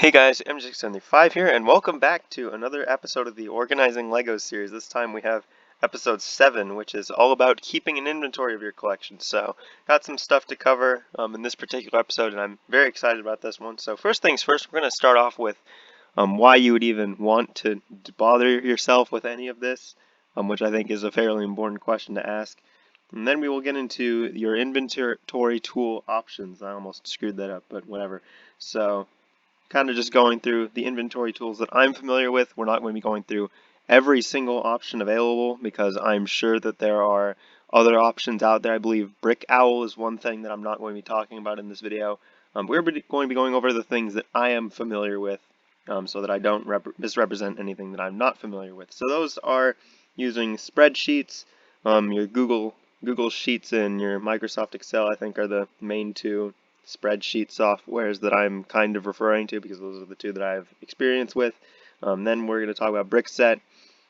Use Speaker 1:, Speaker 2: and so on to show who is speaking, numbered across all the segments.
Speaker 1: Hey guys, MJ75 here, and welcome back to another episode of the Organizing Legos series. This time we have episode 7, which is all about keeping an inventory of your collection. So, got some stuff to cover in this particular episode, and I'm very excited about this one. So, first things first, we're going to start off with why you would even want to bother yourself with any of this, which I think is a fairly important question to ask. And then we will get into your inventory tool options. I almost screwed that up, but whatever. So, kind of just going through the inventory tools that I'm familiar with. We're not going to be going through every single option available because I'm sure that there are other options out there. I believe Brick Owl is one thing that I'm not going to be talking about in this video. We're going to be going over the things that I am familiar with so that I don't misrepresent anything that I'm not familiar with. So those are using spreadsheets, your Google Sheets and your Microsoft Excel, I think, are the main two spreadsheet softwares that I'm kind of referring to because those are the two that I have experience with. Then we're going to talk about Brickset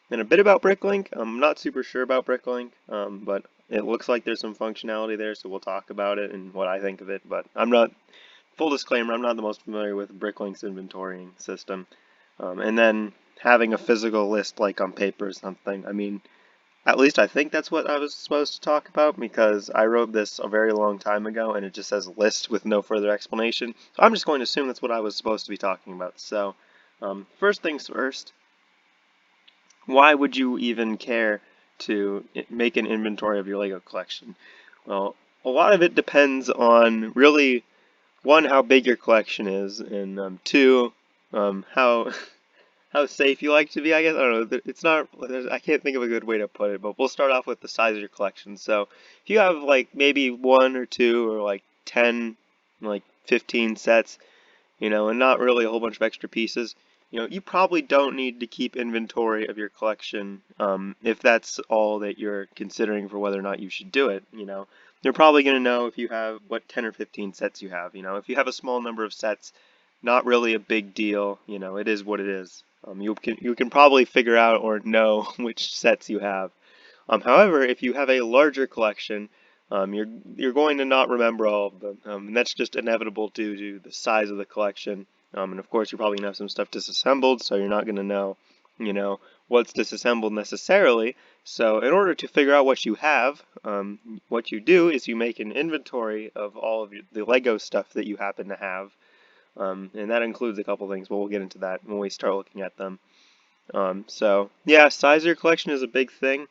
Speaker 1: and a bit about Bricklink. I'm not super sure about Bricklink, but it looks like there's some functionality there, so we'll talk about it and what I think of it. But I'm not, full disclaimer, I'm not the most familiar with Bricklink's inventorying system. And then having a physical list like on paper or something. I mean, at least I think that's what I was supposed to talk about because I wrote this a very long time ago and it just says list with no further explanation. So I'm just going to assume that's what I was supposed to be talking about. So first things first, why would you even care to make an inventory of your Lego collection? Well, a lot of it depends on really, one, how big your collection is, and two, how how safe you like to be, I guess. I don't know. It's not, I can't think of a good way to put it, but we'll start off with the size of your collection. So if you have like maybe one or two or like 10, like 15 sets, and not really a whole bunch of extra pieces, you probably don't need to keep inventory of your collection if that's all that you're considering for whether or not you should do it. You're probably going to know if you have what 10 or 15 sets you have. If you have a small number of sets, not really a big deal. It is what it is. You can probably figure out or know which sets you have. However, if you have a larger collection, you're going to not remember all of them, and that's just inevitable due to the size of the collection. And of course, you're probably gonna have some stuff disassembled, so you're not gonna know, what's disassembled necessarily. So in order to figure out what you have, what you do is you make an inventory of all of the Lego stuff that you happen to have, and that includes a couple things, but we'll get into that when we start looking at them. So yeah, size of your collection is a big thing.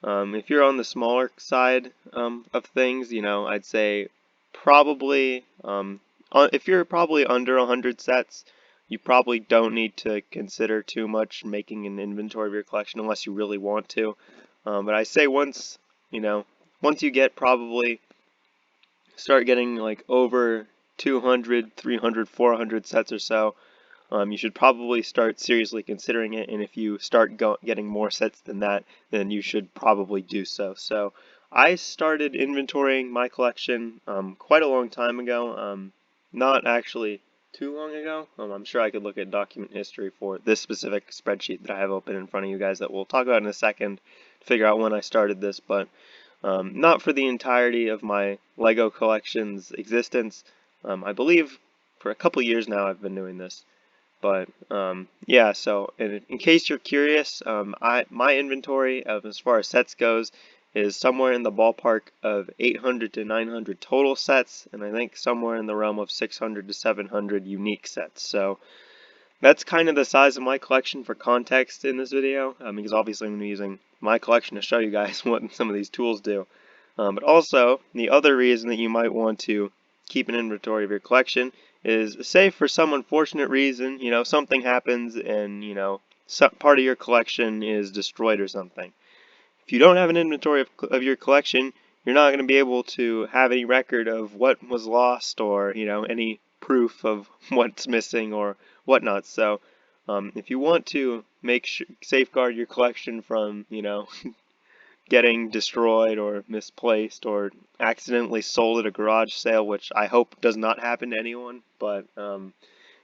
Speaker 1: If you're on the smaller side of things, I'd say probably if you're probably under 100 sets, you probably don't need to consider too much making an inventory of your collection unless you really want to. But I say once you get probably start getting like over 200, 300, 400 sets or so, you should probably start seriously considering it, and if you start getting more sets than that, then you should probably do so. So I started inventorying my collection quite a long time ago, not actually too long ago. I'm sure I could look at document history for this specific spreadsheet that I have open in front of you guys that we'll talk about in a second to figure out when I started this, but not for the entirety of my Lego collection's existence. I believe for a couple years now I've been doing this. But yeah, so in case you're curious, my inventory of as far as sets goes is somewhere in the ballpark of 800 to 900 total sets, and I think somewhere in the realm of 600 to 700 unique sets. So that's kind of the size of my collection for context in this video, because obviously I'm using my collection to show you guys what some of these tools do. But also, the other reason that you might want to keep an inventory of your collection is, say for some unfortunate reason, something happens and, some part of your collection is destroyed or something. If you don't have an inventory of your collection, you're not going to be able to have any record of what was lost or, any proof of what's missing or whatnot. So, if you want to safeguard your collection from, getting destroyed or misplaced or accidentally sold at a garage sale, which I hope does not happen to anyone, but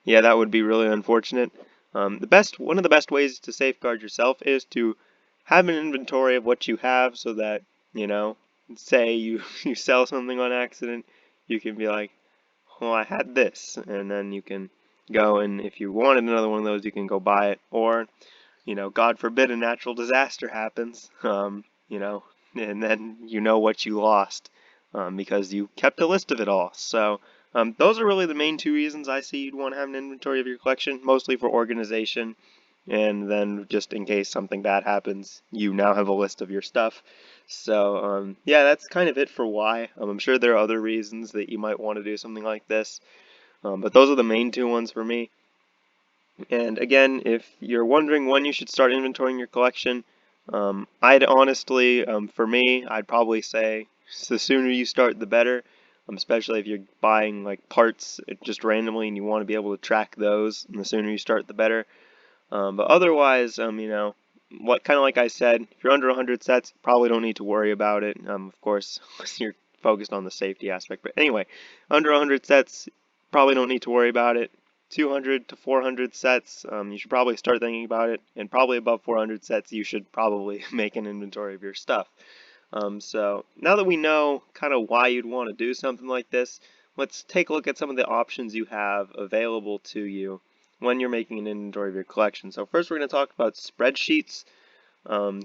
Speaker 1: yeah, that would be really unfortunate. One of the best ways to safeguard yourself is to have an inventory of what you have so that, say you sell something on accident, you can be like, well, I had this, and then you can go and if you wanted another one of those, you can go buy it. Or, God forbid a natural disaster happens, and then you know what you lost because you kept a list of it all. So those are really the main two reasons I see you'd want to have an inventory of your collection, mostly for organization, and then just in case something bad happens, you now have a list of your stuff. So yeah, that's kind of it for why. I'm sure there are other reasons that you might want to do something like this, but those are the main two ones for me. And again, if you're wondering when you should start inventorying your collection, I'd honestly, for me, I'd probably say the sooner you start, the better. Especially if you're buying like parts just randomly and you want to be able to track those, and the sooner you start, the better. But otherwise, what kind of like I said, if you're under 100 sets, you probably don't need to worry about it. Of course, you're focused on the safety aspect. But anyway, under 100 sets, probably don't need to worry about it. 200 to 400 sets, you should probably start thinking about it. And probably above 400 sets, you should probably make an inventory of your stuff. So now that we know kind of why you'd want to do something like this, let's take a look at some of the options you have available to you when you're making an inventory of your collection. So first we're going to talk about spreadsheets.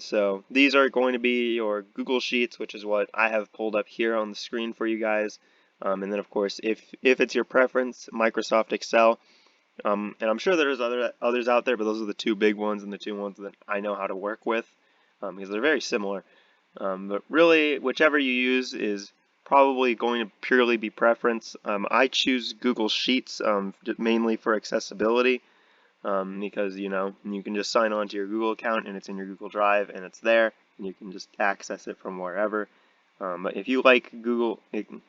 Speaker 1: So these are going to be your Google Sheets, which is what I have pulled up here on the screen for you guys. And then of course, if it's your preference, Microsoft Excel. And I'm sure there's others out there, but those are the two big ones and the two ones that I know how to work with because they're very similar. But really, whichever you use is probably going to purely be preference. I choose Google Sheets mainly for accessibility because you can just sign on to your Google account and it's in your Google Drive and it's there and you can just access it from wherever. But if you like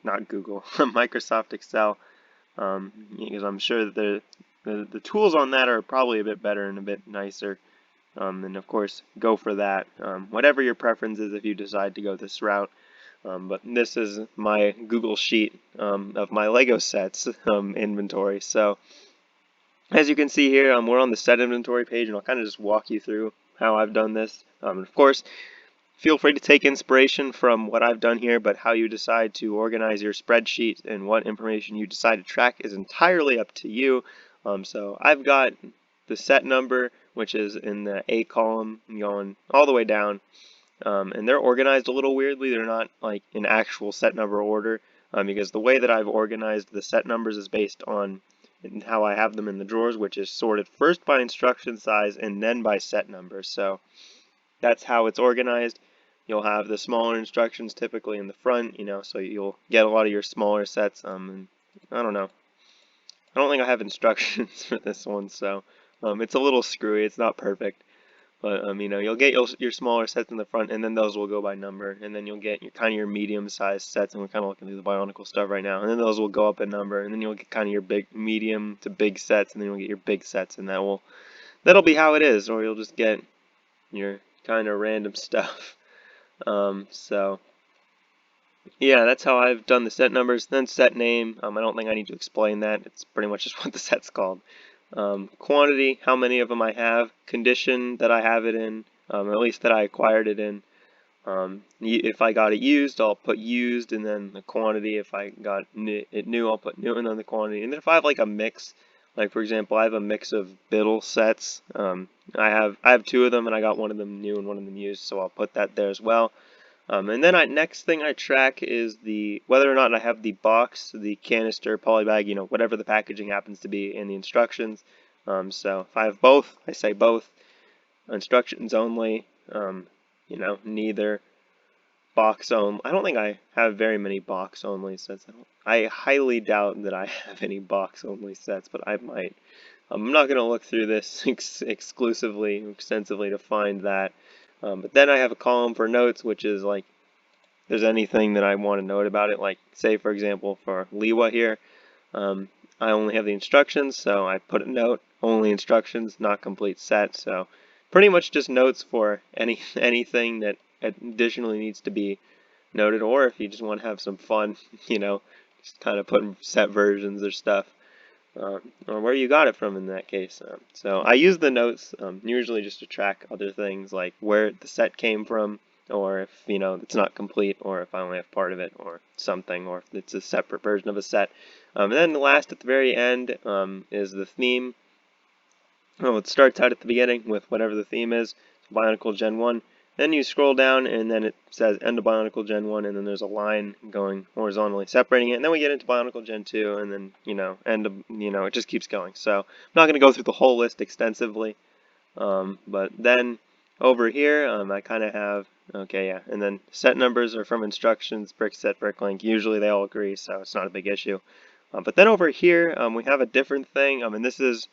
Speaker 1: Microsoft Excel, because I'm sure that the tools on that are probably a bit better and a bit nicer. And of course, go for that. Whatever your preference is if you decide to go this route. But this is my Google Sheet of my Lego sets inventory. So as you can see here, we're on the set inventory page, and I'll kind of just walk you through how I've done this. And of course, feel free to take inspiration from what I've done here, but how you decide to organize your spreadsheet and what information you decide to track is entirely up to you. So I've got the set number, which is in the A column, going all the way down. And they're organized a little weirdly. They're not like in actual set number order, because the way that I've organized the set numbers is based on how I have them in the drawers, which is sorted first by instruction size and then by set number. So that's how it's organized. You'll have the smaller instructions typically in the front, so you'll get a lot of your smaller sets. And I don't know. I don't think I have instructions for this one, so it's a little screwy. It's not perfect. But you'll get your smaller sets in the front, and then those will go by number, and then you'll get your medium-sized sets, and we're kind of looking through the Bionicle stuff right now, and then those will go up in number, and then you'll get kind of your medium to big sets, and then you'll get your big sets, and that'll be how it is, or you'll just get your kind of random stuff. So yeah, that's how I've done the set numbers. Then set name. I don't think I need to explain that. It's pretty much just what the set's called. Quantity, how many of them I have. Condition that I have it in, or at least that I acquired it in. If I got it used, I'll put used, and then the quantity. If I got it new, I'll put new, and then the quantity. And then if I have like a mix, like for example, I have a mix of Biddle sets. I have two of them, and I got one of them new and one of them used, so I'll put that there as well. And then next thing I track is whether or not I have the box, the canister, polybag, whatever the packaging happens to be in the instructions. So if I have both, I say both. Instructions only, neither. Box only. I don't think I have very many box only sets. I highly doubt that I have any box only sets, but I might. I'm not going to look through this extensively to find that. But then I have a column for notes, which is like, if there's anything that I want to note about it, like say for example for Liwa here, I only have the instructions, so I put a note, only instructions, not complete set. So pretty much just notes for anything that additionally needs to be noted, or if you just want to have some fun, just kind of putting set versions or stuff. Or where you got it from in that case. So I use the notes usually just to track other things like where the set came from, or if, it's not complete, or if I only have part of it, or something, or if it's a separate version of a set. And then the last at the very end is the theme. Well, it starts out at the beginning with whatever the theme is, Bionicle Gen 1. Then you scroll down and then it says end of Bionicle Gen 1, and then there's a line going horizontally separating it. And then we get into Bionicle Gen 2, and then, end of, it just keeps going. So I'm not going to go through the whole list extensively. But then over here, I kind of have, okay, yeah, and then set numbers are from instructions, brick set, brick link. Usually they all agree, so it's not a big issue. But then over here, we have a different thing, and this is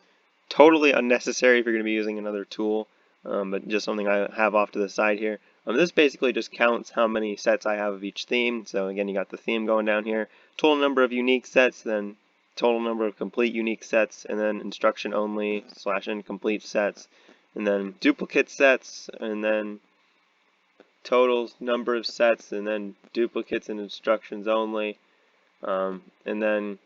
Speaker 1: totally unnecessary if you're going to be using another tool, but just something I have off to the side here. This basically just counts how many sets I have of each theme. So again, you got the theme going down here, total number of unique sets, then total number of complete unique sets, and then instruction only / incomplete sets, and then duplicate sets, and then total number of sets, and then duplicates and instructions only, and then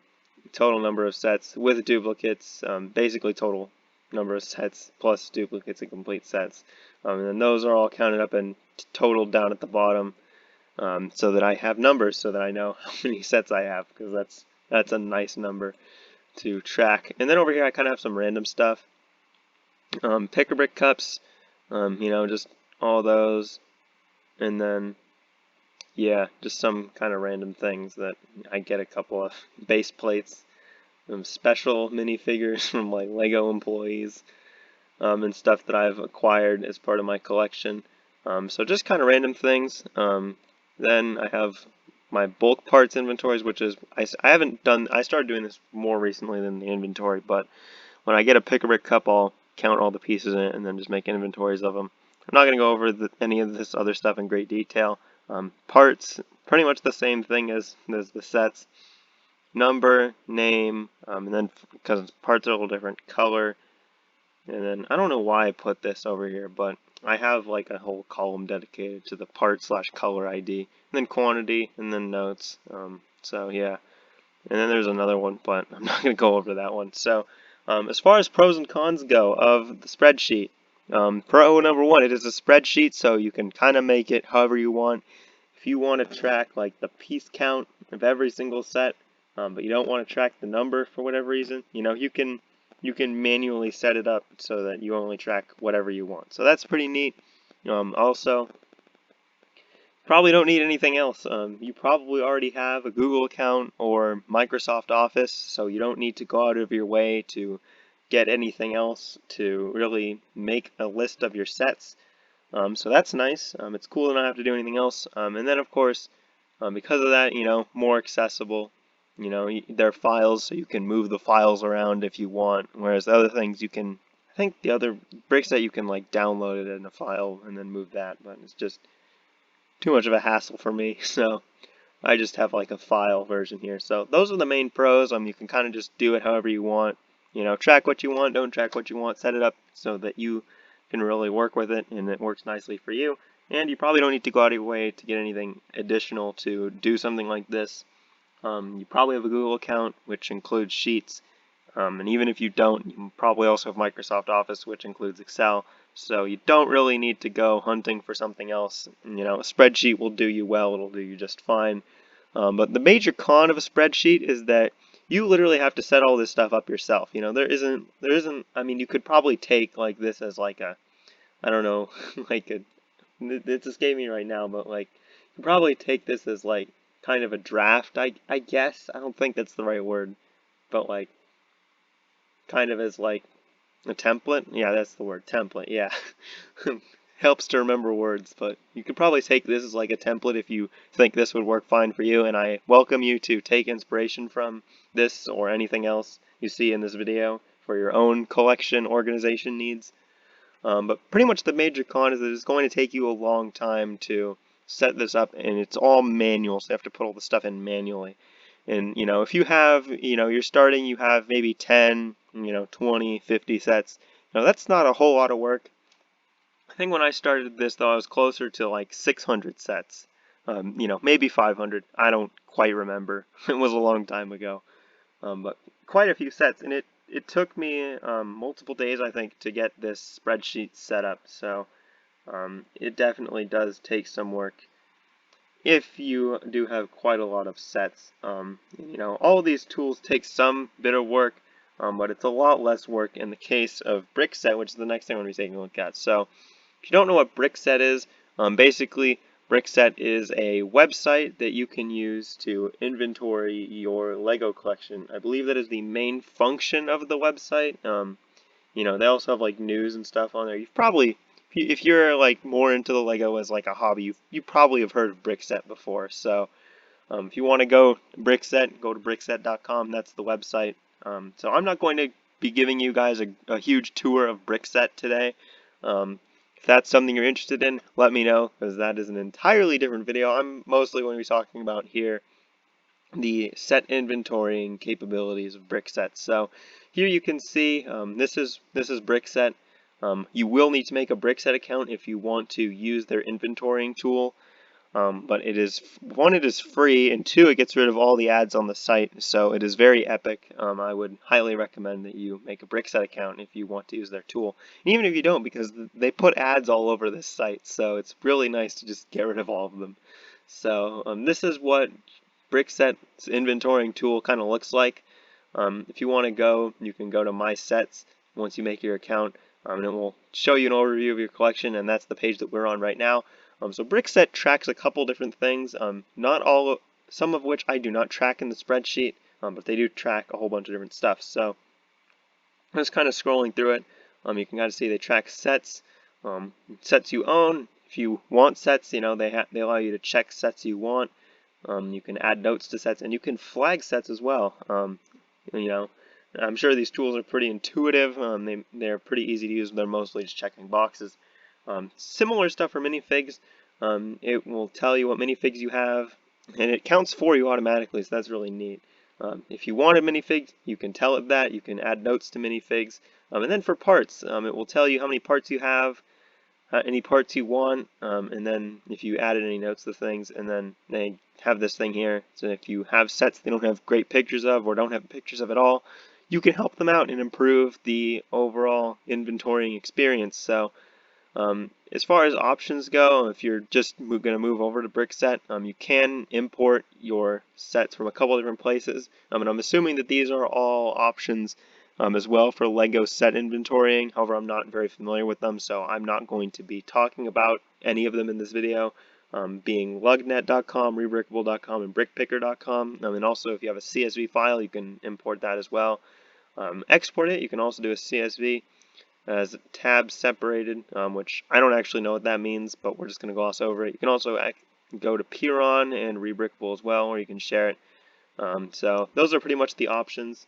Speaker 1: total number of sets with duplicates, basically total number of sets plus duplicates and complete sets. And then those are all counted up and totaled down at the bottom, so that I have numbers so that I know how many sets I have, because that's a nice number to track. And then over here I kind of have some random stuff. Pick-a-brick cups, just all those, and then yeah, just some kind of random things that I get a couple of base plates, special minifigures from like Lego employees, and stuff that I've acquired as part of my collection. So just kind of random things. Then I have my bulk parts inventories, which is, I started doing this more recently than the inventory, but when I get a pick-a-brick cup, I'll count all the pieces in it and then just make inventories of them. I'm not going to go over any of this other stuff in great detail. Parts, pretty much the same thing as the sets. Number, name, and then because parts are a little different, color, and then I don't know why I put this over here, but I have like a whole column dedicated to the part / color ID, and then quantity, and then notes. So yeah, and then there's another one, but I'm not going to go over that one. So as far as pros and cons go of the spreadsheet, pro number one, it is a spreadsheet, so you can kind of make it however you want. If you want to track like the piece count of every single set, but you don't want to track the number for whatever reason, you can manually set it up so that you only track whatever you want. So that's pretty neat. Also, probably don't need anything else. You probably already have a Google account or Microsoft Office, so you don't need to go out of your way to get anything else to really make a list of your sets. So that's nice. It's cool to not have to do anything else. And then of course, because of that, more accessible. There are files, so you can move the files around if you want, whereas the other things you can, I think the other bricks that you can like download it in a file and then move that, but it's just too much of a hassle for me, so I just have like a file version here. So those are the main pros. You can kind of just do it however you want. Track what you want, don't track what you want, set it up so that you can really work with it and it works nicely for you. And you probably don't need to go out of your way to get anything additional to do something like this. You probably have a Google account, which includes Sheets, and even if you don't, you probably also have Microsoft Office, which includes Excel, so you don't really need to go hunting for something else. A spreadsheet will do you well, it'll do you just fine. But the major con of a spreadsheet is that you literally have to set all this stuff up yourself. There isn't, you could probably take like this as like a, I don't know, it's escaping me right now, but like, you could probably take this as like, kind of a draft, I guess. I don't think that's the right word, but like kind of as like a template. Yeah, that's the word, template. Yeah. Helps to remember words, but you could probably take this as like a template if you think this would work fine for you, and I welcome you to take inspiration from this or anything else you see in this video for your own collection organization needs. But pretty much the major con is that it's going to take you a long time to set this up, and it's all manual, so you have to put all the stuff in manually. And if you have, you're starting, you have maybe 10, 20, 50 sets, that's not a whole lot of work. I think when I started this though, I was closer to like 600 sets, maybe 500. I don't quite remember. It was a long time ago, but quite a few sets, and it took me multiple days, I think, to get this spreadsheet set up. So It definitely does take some work if you do have quite a lot of sets. All of these tools take some bit of work, but it's a lot less work in the case of Brickset, which is the next thing I'm going to be taking a look at. So, if you don't know what Brickset is, basically Brickset is a website that you can use to inventory your Lego collection. I believe that is the main function of the website. They also have like news and stuff on there. You've probably, if you're like more into the Lego as like a hobby, you probably have heard of Brickset before. So if you want to go Brickset, go to brickset.com. That's the website. So I'm not going to be giving you guys a huge tour of Brickset today. If that's something you're interested in, let me know, because that is an entirely different video. I'm mostly going to be talking about here the set inventorying capabilities of Brickset. So here you can see this is Brickset. You will need to make a Brickset account if you want to use their inventorying tool. But it is, one, it is free, and two, it gets rid of all the ads on the site, so it is very epic. I would highly recommend that you make a Brickset account if you want to use their tool. And even if you don't, because they put ads all over this site, so it's really nice to just get rid of all of them. So this is what Brickset's inventorying tool kind of looks like. If you want to go, you can go to My Sets once you make your account, and it will show you an overview of your collection, and that's the page that we're on right now. So Brickset tracks a couple different things, not all, some of which I do not track in the spreadsheet, but they do track a whole bunch of different stuff. So just kind of scrolling through it, you can kind of see they track sets, sets you own. If you want sets, they allow you to check sets you want. You can add notes to sets, and you can flag sets as well. I'm sure these tools are pretty intuitive. They're pretty easy to use. They're mostly just checking boxes. Similar stuff for minifigs. It will tell you what minifigs you have, and it counts for you automatically, so that's really neat. If you want a minifig, you can tell it that. You can add notes to minifigs. And then for parts, it will tell you how many parts you have, any parts you want, and then if you added any notes to things, and then they have this thing here. So if you have sets they don't have great pictures of, or don't have pictures of at all, you can help them out and improve the overall inventorying experience. So as far as options go, if you're just going to move over to Brickset, you can import your sets from a couple different places. And I'm assuming that these are all options as well for Lego set inventorying. However, I'm not very familiar with them, so I'm not going to be talking about any of them in this video, being lugnet.com, rebrickable.com, and brickpicker.com. And also, if you have a CSV file, you can import that as well. Export it. You can also do a CSV as tabs separated, which I don't actually know what that means, but we're just going to gloss over it. You can also go to Peeron and Rebrickable as well, or you can share it. So those are pretty much the options.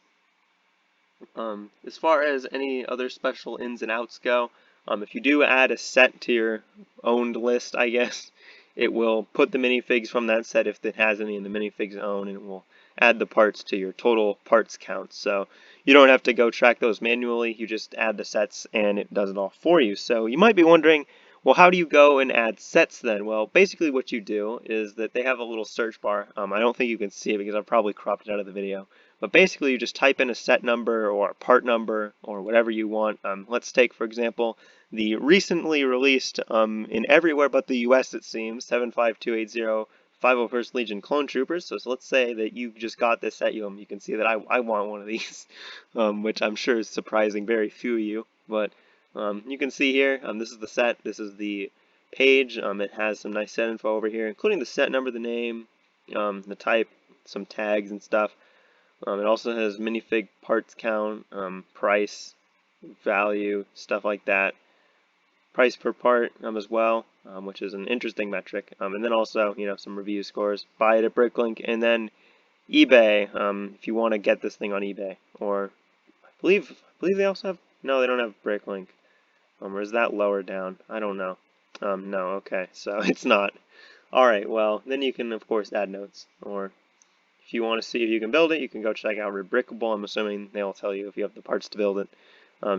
Speaker 1: As far as any other special ins and outs go, if you do add a set to your owned list, I guess, it will put the minifigs from that set if it has any in the minifigs own, and it will add the parts to your total parts count. So you don't have to go track those manually, you just add the sets and it does it all for you. So you might be wondering, well, how do you go and add sets then? Well, basically what you do is that they have a little search bar. I don't think you can see it because I've probably cropped it out of the video. But basically you just type in a set number or a part number or whatever you want. Let's take, for example, the recently released, in everywhere but the US it seems, 75280 501st Legion Clone Troopers. So let's say that you just got this set. You can see that I want one of these, which I'm sure is surprising very few of you. But you can see here, this is the set, this is the page. It has some nice set info over here, including the set number, the name, the type, some tags and stuff. It also has minifig parts count, price, value, stuff like that. Price per part as well, which is an interesting metric. And then also, some review scores. Buy it at Bricklink, and then eBay, if you want to get this thing on eBay. Or I believe they also have, no, they don't have Bricklink. Or is that lower down? I don't know. No, okay, so it's not. Alright, well, then you can, of course, add notes. Or if you want to see if you can build it, you can go check out Rebrickable. I'm assuming they'll tell you if you have the parts to build it.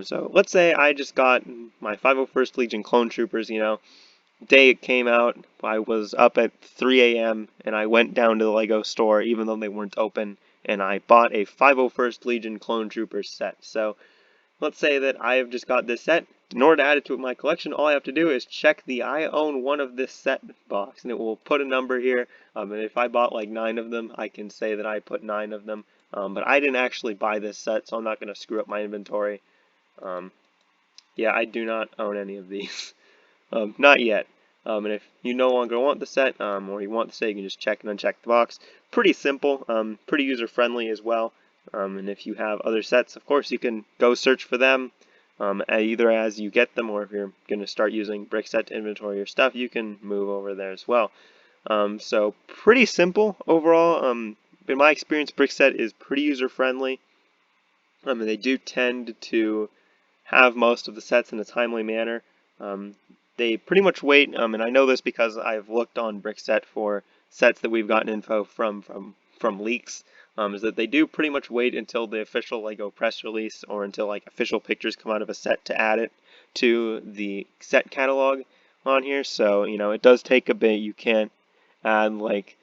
Speaker 1: So let's say I just got my 501st Legion Clone Troopers, day it came out, I was up at 3 a.m. and I went down to the Lego store even though they weren't open, and I bought a 501st Legion Clone Troopers set. So let's say that I have just got this set. In order to add it to my collection, all I have to do is check the I own one of this set box, and it will put a number here. And if I bought like 9 of them, I can say that I put 9 of them. But I didn't actually buy this set, so I'm not going to screw up my inventory. Yeah, I do not own any of these. Not yet. And if you no longer want the set, or you want the set, you can just check and uncheck the box. Pretty simple, pretty user-friendly as well. And if you have other sets, of course, you can go search for them, either as you get them, or if you're going to start using Brickset to inventory your stuff, you can move over there as well. So pretty simple overall. In my experience, Brickset is pretty user-friendly. And they do tend to have most of the sets in a timely manner. They pretty much wait, and I know this because I've looked on Brickset for sets that we've gotten info from leaks, is that they do pretty much wait until the official LEGO press release or until like official pictures come out of a set to add it to the set catalog on here. So, you know, it does take a bit. You can't add like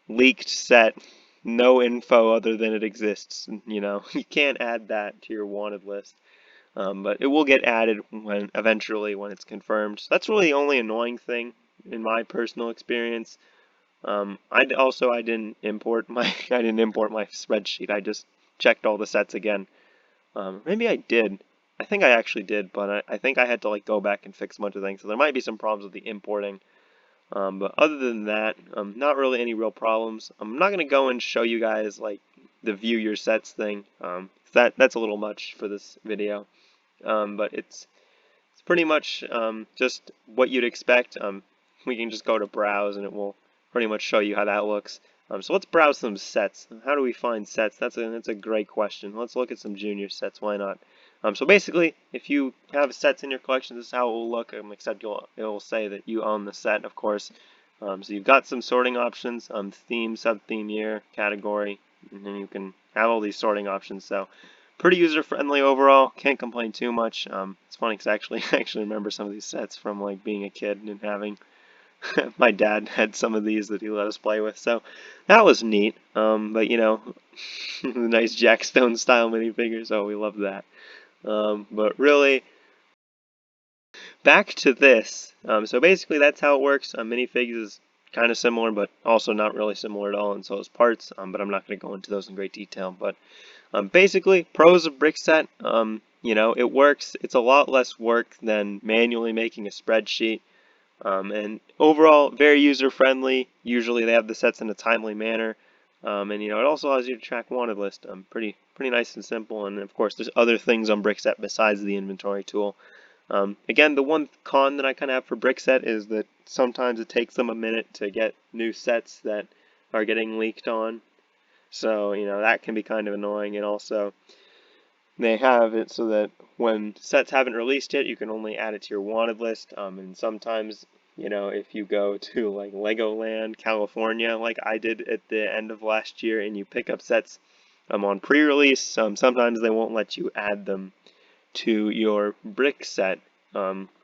Speaker 1: leaked set, no info other than it exists. You know, you can't add that to your wanted list. But it will get added when eventually when it's confirmed. So that's really the only annoying thing in my personal experience. I didn't import my spreadsheet. I just checked all the sets again. Maybe I did. I think I actually did, but I think I had to like go back and fix a bunch of things. So there might be some problems with the importing. But other than that, not really any real problems. I'm not gonna go and show you guys like the view your sets thing. That's a little much for this video. But it's pretty much just what you'd expect. We can just go to browse and it will pretty much show you how that looks. So let's browse some sets. How do we find sets? That's a great question. Let's look at some junior sets. Why not? So basically, if you have sets in your collection, this is how it will look. Except it will say that you own the set, of course. So you've got some sorting options: theme, sub-theme, year, category, and then you can have all these sorting options. So pretty user-friendly overall. Can't complain too much. It's funny because I actually remember some of these sets from like being a kid and having my dad had some of these that he let us play with, so that was neat. But you know, the nice Jack Stone style minifigures. Oh, we love that. But really, back to this. So basically, that's how it works. Minifigs is kind of similar, but also not really similar at all, and so is parts. But I'm not going to go into those in great detail. But basically, pros of Brickset, you know, it works. It's a lot less work than manually making a spreadsheet. And overall, very user-friendly. Usually they have the sets in a timely manner. And, you know, it also allows you to track wanted list. Pretty nice and simple. And, of course, there's other things on Brickset besides the inventory tool. Again, the one con that I kind of have for Brickset is that sometimes it takes them a minute to get new sets that are getting leaked on. So, you know, that can be kind of annoying. And also, they have it so that when sets haven't released yet, you can only add it to your wanted list. And sometimes, you know, if you go to like Legoland, California, like I did at the end of last year, and you pick up sets on pre-release, sometimes they won't let you add them to your Brickset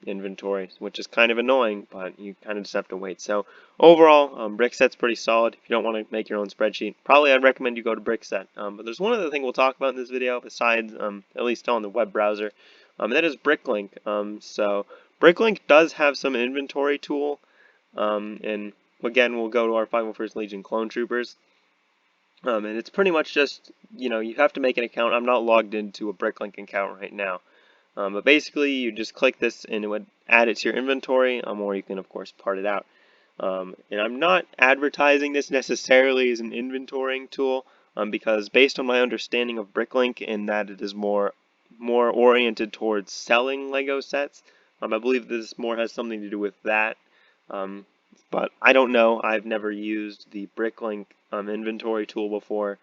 Speaker 1: inventory, which is kind of annoying, but you kind of just have to wait. So overall, Brickset's pretty solid. If you don't want to make your own spreadsheet, probably I'd recommend you go to Brickset. But there's one other thing we'll talk about in this video besides at least on the web browser, and that is Bricklink. So Bricklink does have some inventory tool, and again, we'll go to our 501st Legion Clone Troopers. And it's pretty much just, you know, you have to make an account. I'm not logged into a Bricklink account right now. But basically, you just click this and it would add it to your inventory, or you can, of course, part it out. And I'm not advertising this necessarily as an inventorying tool, because based on my understanding of Bricklink, in that it is more oriented towards selling Lego sets, I believe this more has something to do with that. But I don't know. I've never used the Bricklink inventory tool before,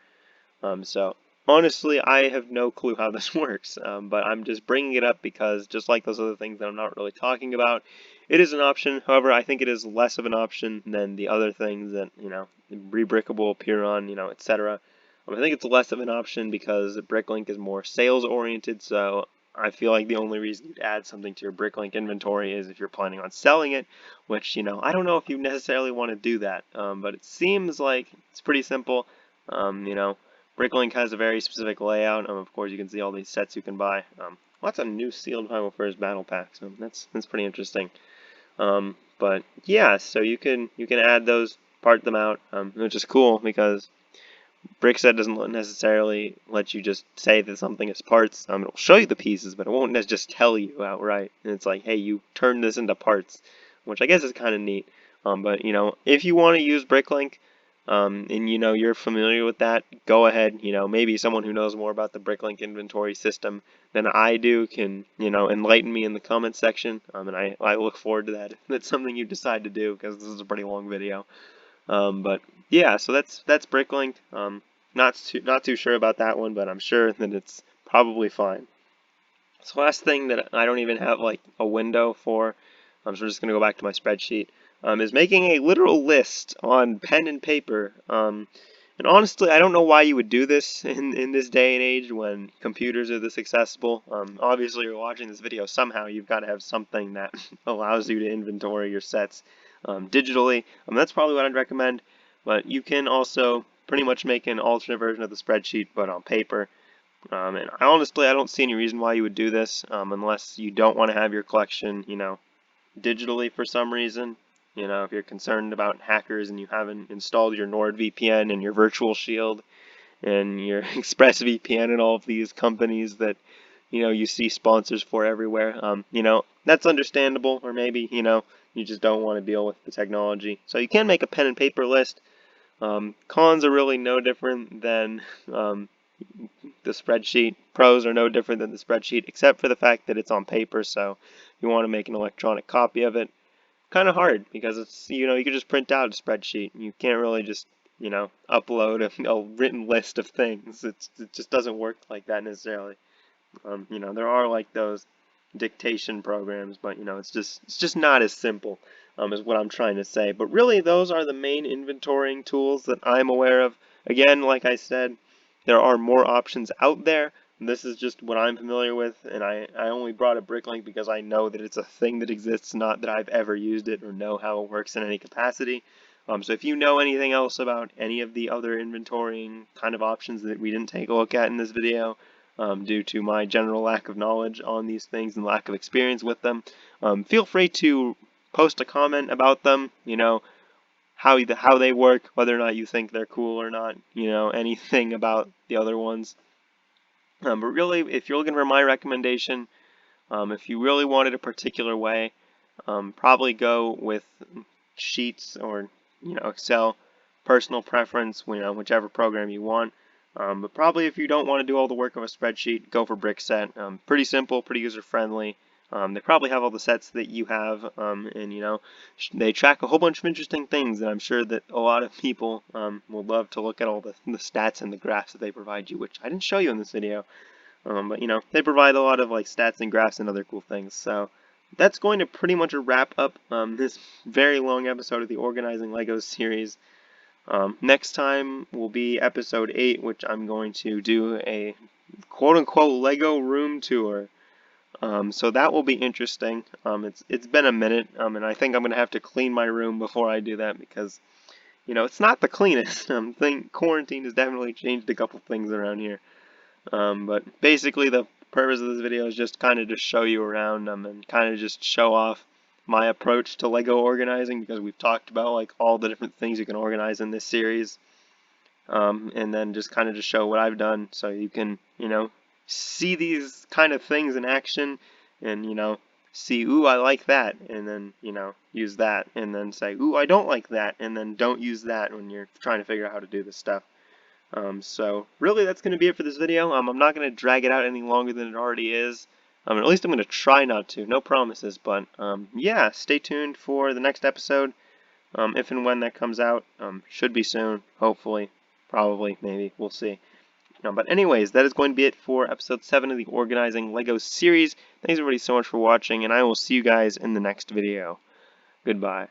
Speaker 1: so honestly, I have no clue how this works. But I'm just bringing it up because, just like those other things that I'm not really talking about, it is an option. However, I think it is less of an option than the other things that, you know, Rebrickable, Puron, you know, etc. I think it's less of an option because Bricklink is more sales oriented, so I feel like the only reason you'd add something to your Bricklink inventory is if you're planning on selling it, which, you know, I don't know if you necessarily want to do that, but it seems like it's pretty simple. You know, Bricklink has a very specific layout. Of course, you can see all these sets you can buy. Lots of new sealed Primal First battle packs. So that's pretty interesting. But yeah, so you can add those, part them out, which is cool because Brickset doesn't necessarily let you just say that something is parts. It'll show you the pieces, but it won't just tell you outright. And it's like, hey, you turn this into parts, which I guess is kind of neat. But if you want to use Bricklink, and you're familiar with that, go ahead. Maybe someone who knows more about the Bricklink inventory system than I do can enlighten me in the comments section. And I look forward to that if that's something you decide to do, because this is a pretty long video. But yeah, so that's Bricklink. Not too sure about that one, but I'm sure that it's probably fine. So last thing that I don't even have like a window for, so I'm just gonna go back to my spreadsheet, is making a literal list on pen and paper. And honestly, I don't know why you would do this in this day and age when computers are this accessible. Obviously, you're watching this video somehow. You've got to have something that allows you to inventory your sets digitally. That's probably what I'd recommend. But you can also pretty much make an alternate version of the spreadsheet, but on paper. And honestly, I don't see any reason why you would do this unless you don't want to have your collection, digitally for some reason. If you're concerned about hackers and you haven't installed your NordVPN and your Virtual Shield and your ExpressVPN and all of these companies that, you see sponsors for everywhere, that's understandable. Or maybe, you just don't want to deal with the technology. So you can make a pen and paper list. Cons are really no different than the spreadsheet. Pros are no different than the spreadsheet, except for the fact that it's on paper, so you want to make an electronic copy of it. Kind of hard because it's, you can just print out a spreadsheet. You can't really just, upload a written list of things. It just doesn't work like that necessarily. There are like those dictation programs, but it's just not as simple is what I'm trying to say. But really, those are the main inventorying tools that I'm aware of. Again, like I said, there are more options out there. This is just what I'm familiar with, and I only brought up Bricklink because I know that it's a thing that exists, not that I've ever used it or know how it works in any capacity. So if you know anything else about any of the other inventorying kind of options that we didn't take a look at in this video, due to my general lack of knowledge on these things and lack of experience with them, feel free to post a comment about them, how they work, whether or not you think they're cool or not, anything about the other ones. But really, if you're looking for my recommendation, if you really wanted a particular way, probably go with Sheets or Excel. Personal preference, whichever program you want. But probably if you don't want to do all the work of a spreadsheet, go for Brickset. Pretty simple, pretty user-friendly. They probably have all the sets that you have, and they track a whole bunch of interesting things, and I'm sure that a lot of people will love to look at all the stats and the graphs that they provide you, which I didn't show you in this video. But they provide a lot of like stats and graphs and other cool things. So that's going to pretty much wrap up this very long episode of the Organizing Legos series. Next time will be episode 8, which I'm going to do a quote-unquote Lego room tour. So that will be interesting. It's been a minute, and I think I'm going to have to clean my room before I do that because, it's not the cleanest. I think quarantine has definitely changed a couple things around here. But basically the purpose of this video is just kind of to show you around and kind of just show off my approach to Lego organizing, because we've talked about like all the different things you can organize in this series. And then just kind of to show what I've done so you can, see these kind of things in action and, see, ooh, I like that, and then, use that, and then say, ooh, I don't like that, and then don't use that when you're trying to figure out how to do this stuff. So really that's going to be it for this video. I'm not going to drag it out any longer than it already is. At least I'm going to try not to. No promises, but yeah, stay tuned for the next episode. If and when that comes out. Should be soon, hopefully, probably, maybe, we'll see. But anyways, that is going to be it for episode 7 of the Organizing Lego series. Thanks everybody so much for watching, and I will see you guys in the next video. Goodbye.